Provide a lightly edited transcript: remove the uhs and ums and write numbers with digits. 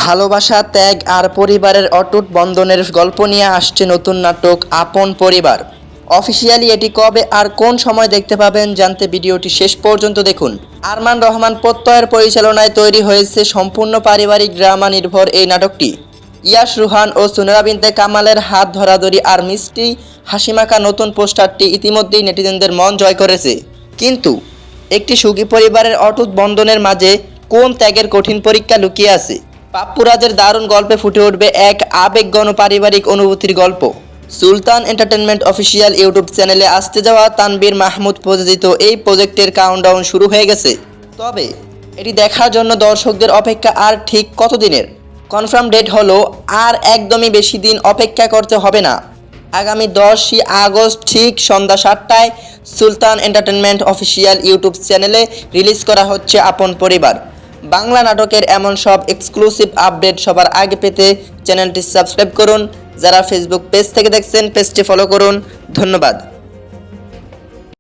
ভালোবাসা, ত্যাগ আর পরিবারের অটুট বন্ধনের গল্প নিয়ে আসছে নতুন নাটক আপন পরিবার। অফিসিয়ালি এটি কবে আর কোন সময় দেখতে পাবেন জানতে ভিডিওটি শেষ পর্যন্ত দেখুন। আরমান রহমান প্রত্যয়ের পরিচালনায় তৈরি হয়েছে সম্পূর্ণ পারিবারিক ড্রামা নির্ভর এই নাটকটি। ইয়াশ রুহান ও সুনেরা বিনতে কামালের হাত ধরাধরি আর মিষ্টি হাসিমাখা নতুন পোস্টারটি ইতিমধ্যেই নেটিজেনদের মন জয় করেছে। কিন্তু একটি সুখী পরিবারের অটুট বন্ধনের মাঝে কোন ত্যাগের কঠিন পরীক্ষা লুকিয়ে আছে? পাপ্পুরাজের দারুণ গল্পে ফুটে উঠবে এক আবেগঘন পারিবারিক অনুভূতির গল্প। সুলতান এন্টারটেনমেন্ট অফিসিয়াল ইউটিউব চ্যানেলে আসতে যাওয়া তানবীর মাহমুদ প্রযোজিত এই প্রজেক্টের কাউন্টডাউন শুরু হয়ে গেছে। তবে এটি দেখার জন্য দর্শকদের অপেক্ষা আর ঠিক কতদিনের? কনফার্ম ডেট হলো আর একদমই বেশি দিন অপেক্ষা করতে হবে না। আগামী 10ই আগস্ট ঠিক সন্ধ্যা 7টায় সুলতান এন্টারটেনমেন্ট অফিসিয়াল ইউটিউব চ্যানেলে রিলিজ করা হচ্ছে আপন পরিবার। বাংলা নাটকের এমন সব এক্সক্লুসিভ আপডেট সবার আগে পেতে চ্যানেলটি সাবস্ক্রাইব করুন। যারা ফেসবুক পেজ থেকে দেখছেন পেজটি ফলো করুন। ধন্যবাদ।